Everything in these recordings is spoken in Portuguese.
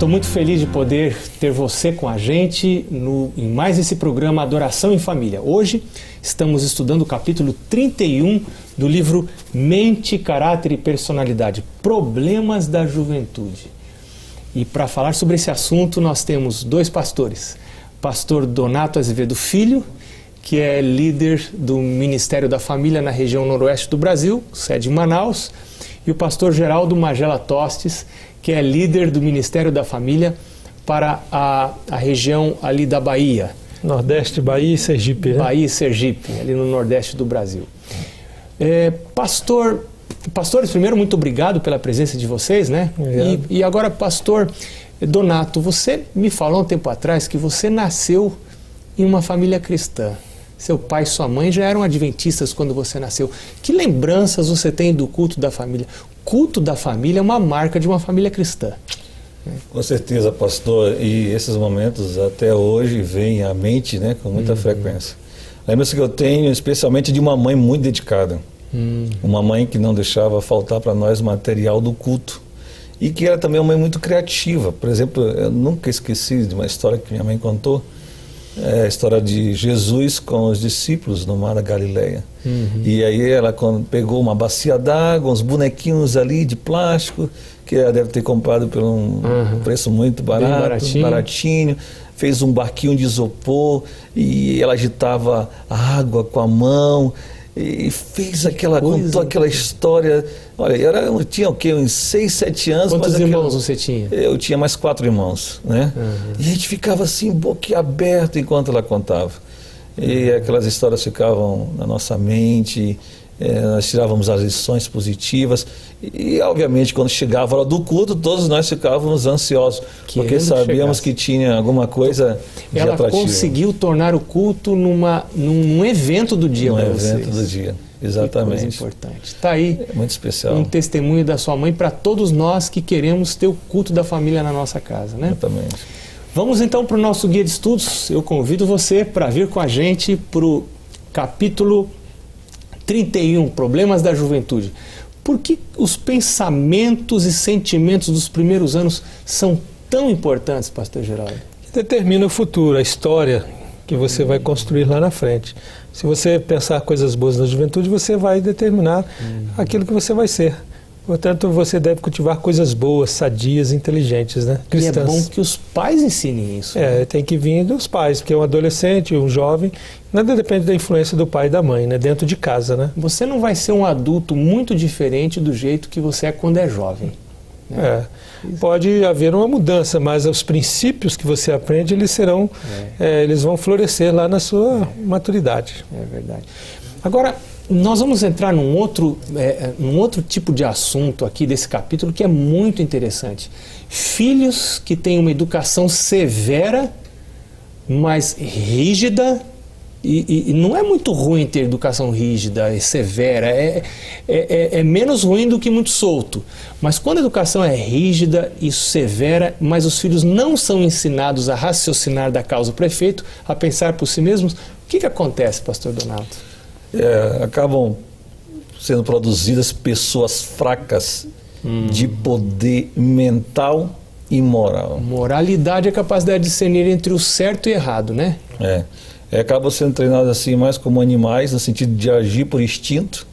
Estou muito feliz de poder ter você com a gente em mais esse programa Adoração em Família. Hoje estamos estudando o capítulo 31 do livro Mente, Caráter e Personalidade, Problemas da Juventude. E para falar sobre esse assunto nós temos dois pastores. Pastor Donato Azevedo Filho, que é líder do Ministério da Família na região noroeste do Brasil, sede em Manaus, e o pastor Geraldo Magela Tostes, que é líder do Ministério da Família para a região ali da Bahia. Nordeste, Bahia e Sergipe, né? Bahia e Sergipe, ali no nordeste do Brasil. Pastores, primeiro, muito obrigado pela presença de vocês, né? E agora, pastor Donato, você me falou um tempo atrás que você nasceu em uma família cristã. Seu pai e sua mãe já eram adventistas quando você nasceu. Que lembranças você tem do culto da família? Culto da família é uma marca de uma família cristã. Com certeza, pastor. E esses momentos até hoje vêm à mente, né, com muita frequência. Lembra-se que eu tenho especialmente de uma mãe muito dedicada. Uma mãe que não deixava faltar para nós material do culto. E que era também uma mãe muito criativa. Por exemplo, eu nunca esqueci de uma história que minha mãe contou. É a história de Jesus com os discípulos no Mar da Galileia. E aí ela pegou uma bacia d'água, uns bonequinhos ali de plástico, que ela deve ter comprado por um preço muito baratinho, fez um barquinho de isopor e ela agitava a água com a mão e fez contou aquela história. Olha, eu tinha o quê? Uns 6, 7 anos. Quantos irmãos você tinha? Eu tinha mais 4 irmãos, né? E a gente ficava assim, boquiaberto enquanto ela contava. E aquelas histórias ficavam na nossa mente, nós tirávamos as lições positivas. E, obviamente, quando chegava a hora do culto, todos nós ficávamos ansiosos, porque sabíamos que tinha alguma coisa de atrativo. Ela conseguiu tornar o culto num evento do dia para vocês. Num evento do dia, exatamente. Que coisa importante. Está aí muito especial. Um testemunho da sua mãe para todos nós que queremos ter o culto da família na nossa casa, né? Exatamente. Vamos então para o nosso guia de estudos. Eu convido você para vir com a gente para o capítulo 31, Problemas da Juventude. Por que os pensamentos e sentimentos dos primeiros anos são tão importantes, pastor Geraldo? Determina o futuro, a história que você vai construir lá na frente. Se você pensar coisas boas na juventude, você vai determinar aquilo que você vai ser. Portanto, você deve cultivar coisas boas, sadias, inteligentes, né? Cristãs. E é bom que os pais ensinem isso. Tem que vir dos pais, porque um adolescente, um jovem, nada depende da influência do pai e da mãe, né? Dentro de casa, né? Você não vai ser um adulto muito diferente do jeito que você é quando é jovem. Né? Pode haver uma mudança, mas os princípios que você aprende, eles serão, eles vão florescer lá na sua maturidade. É verdade. Agora, nós vamos entrar num outro tipo de assunto aqui desse capítulo que é muito interessante. Filhos que têm uma educação severa, mas rígida, e não é muito ruim ter educação rígida e severa, é menos ruim do que muito solto. Mas quando a educação é rígida e severa, mas os filhos não são ensinados a raciocinar da causa para efeito, a pensar por si mesmos, o que acontece, pastor Donato? Acabam sendo produzidas pessoas fracas de poder mental e moral. Moralidade é a capacidade de discernir entre o certo e errado, né? Acabam sendo treinados assim mais como animais, no sentido de agir por instinto.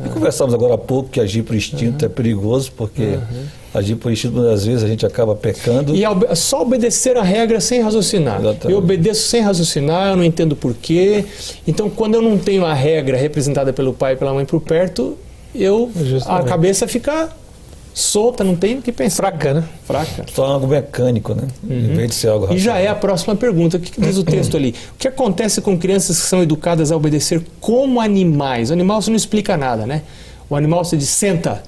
E conversamos agora há pouco que agir por instinto é perigoso, porque agir por instinto, muitas vezes, a gente acaba pecando. E só obedecer a regra sem raciocinar. Exatamente. Eu obedeço sem raciocinar, eu não entendo porquê. Então, quando eu não tenho a regra representada pelo pai e pela mãe por perto, a cabeça fica solta, não tem o que pensar. Fraca, né? Fraca. Só algo mecânico, né? Em vez de ser algo racional. E já é a próxima pergunta. O que diz o texto ali? O que acontece com crianças que são educadas a obedecer como animais? O animal você não explica nada, né? O animal você diz senta,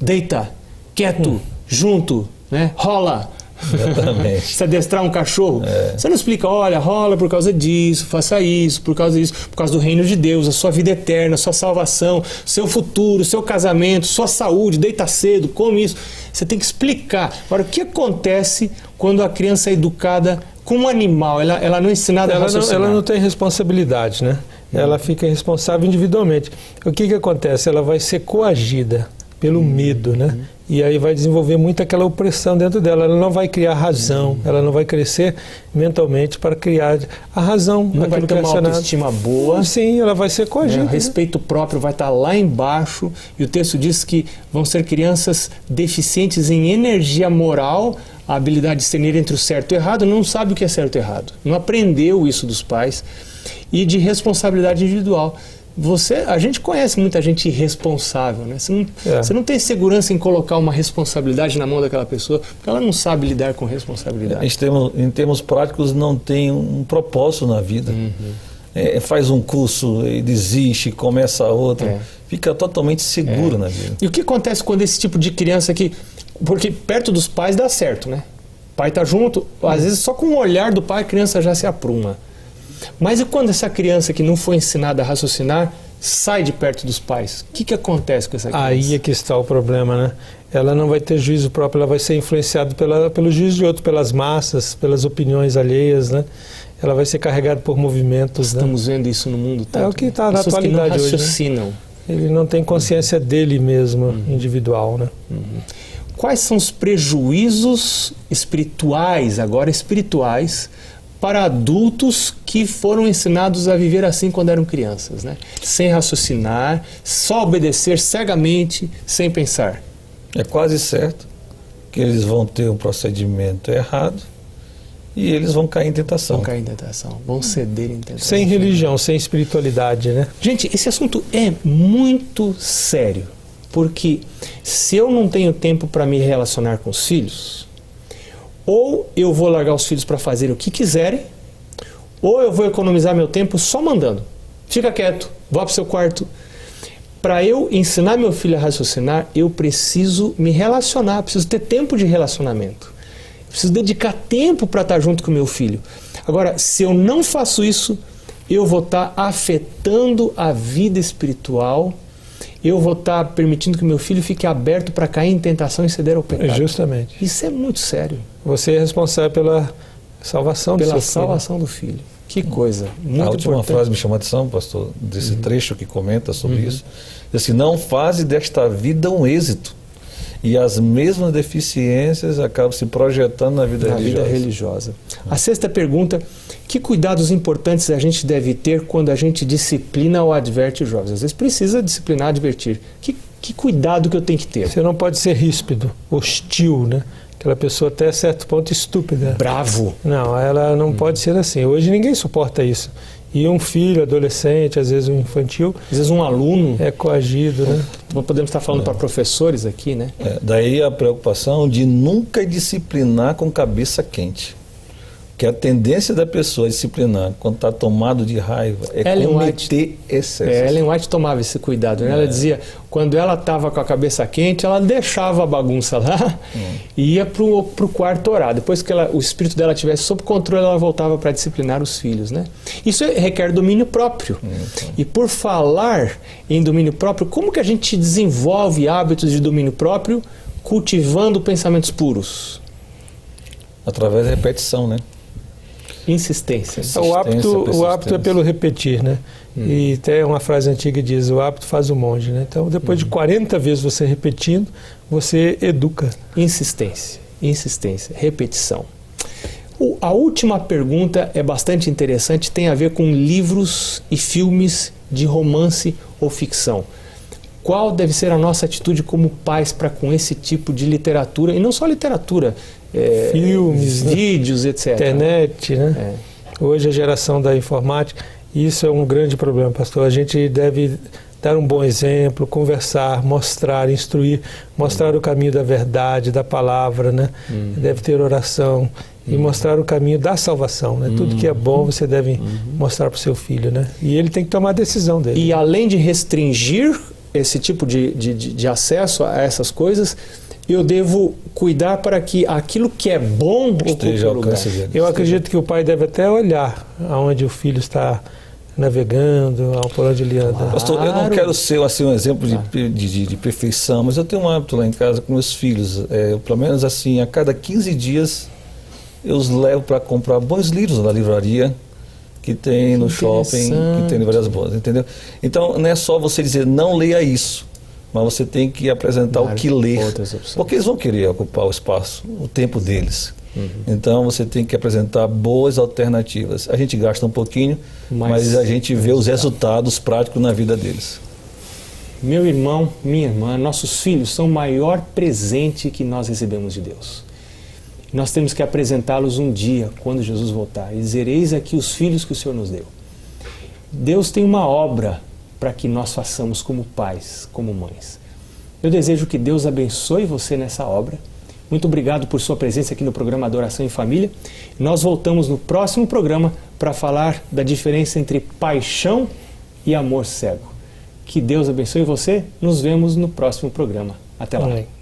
deita, quieto, junto, né? Rola. Exatamente. Se adestrar um cachorro, você não explica, olha, rola por causa disso, faça isso, por causa disso, por causa do reino de Deus, a sua vida eterna, a sua salvação, seu futuro, seu casamento, sua saúde, deita cedo, come isso. Você tem que explicar. Agora, o que acontece quando a criança é educada como um animal? Ela não é ensinada a raciocinar. Ela não tem responsabilidade, né? Ela fica responsável individualmente. O que acontece? Ela vai ser coagida pelo medo, né? E aí vai desenvolver muito aquela opressão dentro dela. Ela não vai criar razão, ela não vai crescer mentalmente para criar a razão. Não vai ter uma autoestima boa. Sim, ela vai ser coagida. O respeito próprio vai estar lá embaixo. E o texto diz que vão ser crianças deficientes em energia moral, a habilidade de discernir entre o certo e o errado, não sabe o que é certo e errado. Não aprendeu isso dos pais. E de responsabilidade individual. A gente conhece muita gente irresponsável, né? Você não tem segurança em colocar uma responsabilidade na mão daquela pessoa, porque ela não sabe lidar com responsabilidade. Em termos práticos, não tem um propósito na vida. Faz um curso e desiste, começa outro, fica totalmente seguro na vida. E o que acontece quando esse tipo de criança aqui... Porque perto dos pais dá certo, né? O pai está junto, às vezes só com o olhar do pai a criança já se apruma. Mas e quando essa criança que não foi ensinada a raciocinar sai de perto dos pais? O que acontece com essa criança? Aí é que está o problema, né? Ela não vai ter juízo próprio, ela vai ser influenciada pelo juízo de outro, pelas massas, pelas opiniões alheias, né? Ela vai ser carregada por movimentos. Estamos vendo isso no mundo todo. É o que está na atualidade que não hoje. Raciocinam. Né? Ele não tem consciência dele mesmo, individual, né? Quais são os prejuízos espirituais, para adultos que foram ensinados a viver assim quando eram crianças, né? Sem raciocinar, só obedecer cegamente, sem pensar? É quase certo que eles vão ter um procedimento errado e eles vão cair em tentação. Vão ceder em tentação. Sem religião, sem espiritualidade, né? Gente, esse assunto é muito sério, porque se eu não tenho tempo para me relacionar com os filhos, ou eu vou largar os filhos para fazer o que quiserem, ou eu vou economizar meu tempo só mandando. Fica quieto, vá para o seu quarto. Para eu ensinar meu filho a raciocinar, eu preciso me relacionar, preciso ter tempo de relacionamento. Preciso dedicar tempo para estar junto com o meu filho. Agora, se eu não faço isso, eu vou estar afetando a vida espiritual, eu vou estar permitindo que o meu filho fique aberto para cair em tentação e ceder ao pecado. Justamente. Isso é muito sério. Você é responsável pela salvação do seu filho. Pela salvação do filho. Que coisa. Muito a última importante. frase me chamou a atenção, pastor, desse trecho que comenta sobre isso. Diz assim: não faze desta vida um êxito. E as mesmas deficiências acabam se projetando na vida religiosa. A sexta pergunta: que cuidados importantes a gente deve ter quando a gente disciplina ou adverte os jovens? Às vezes precisa disciplinar, advertir. Que cuidado que eu tenho que ter? Você não pode ser ríspido, hostil, né? Aquela pessoa até certo ponto estúpida. Bravo. Não, ela não pode ser assim. Hoje ninguém suporta isso. E um filho, adolescente, às vezes um infantil... Às vezes um aluno... É coagido, né? Podemos estar falando para professores aqui, né? Daí a preocupação de nunca disciplinar com cabeça quente. Que a tendência da pessoa a disciplinar quando está tomado de raiva é cometer excesso. Ellen White tomava esse cuidado, né? Ela dizia, quando ela estava com a cabeça quente, ela deixava a bagunça lá e ia para o quarto orar. Depois que o espírito dela tivesse sob controle, ela voltava para disciplinar os filhos, né? Isso requer domínio próprio. E por falar em domínio próprio, como que a gente desenvolve hábitos de domínio próprio cultivando pensamentos puros? Através da repetição, né? Insistência. O hábito é pelo repetir, né? E até uma frase antiga diz, o hábito faz o monge, né? Então, depois de 40 vezes você repetindo, você educa. Insistência, repetição. A última pergunta é bastante interessante, tem a ver com livros e filmes de romance ou ficção. Qual deve ser a nossa atitude como pais para com esse tipo de literatura, e não só literatura, filmes, vídeos, etc. Internet, né? Hoje a geração da informática, isso é um grande problema, pastor. A gente deve dar um bom exemplo, conversar, mostrar, instruir, mostrar o caminho da verdade, da palavra, né? Deve ter oração e mostrar o caminho da salvação, né? Tudo que é bom você deve mostrar para o seu filho, né? E ele tem que tomar a decisão dele. E além de restringir esse tipo de acesso a essas coisas, eu devo cuidar para que aquilo que é bom esteja ao alcance dele. Eu acredito que o pai deve até olhar aonde o filho está navegando, por onde ele anda. Claro. Pastor, eu não quero ser assim, um exemplo de perfeição, mas eu tenho um hábito lá em casa com meus filhos. Pelo menos assim, a cada 15 dias eu os levo para comprar bons livros na livraria que tem no shopping, que tem em várias boas, entendeu? Então, não é só você dizer, não leia isso. mas você tem que apresentar o que ler, porque eles vão querer ocupar o espaço, o tempo deles. Então você tem que apresentar boas alternativas. A gente gasta um pouquinho, mas a gente vê os resultados práticos na vida deles. Meu irmão, minha irmã, nossos filhos são o maior presente que nós recebemos de Deus. Nós temos que apresentá-los um dia, quando Jesus voltar, e dizer: eis aqui os filhos que o Senhor nos deu. Deus tem uma obra para que nós façamos como pais, como mães. Eu desejo que Deus abençoe você nessa obra. Muito obrigado por sua presença aqui no programa Adoração em Família. Nós voltamos no próximo programa para falar da diferença entre paixão e amor cego. Que Deus abençoe você. Nos vemos no próximo programa. Até lá. Amém.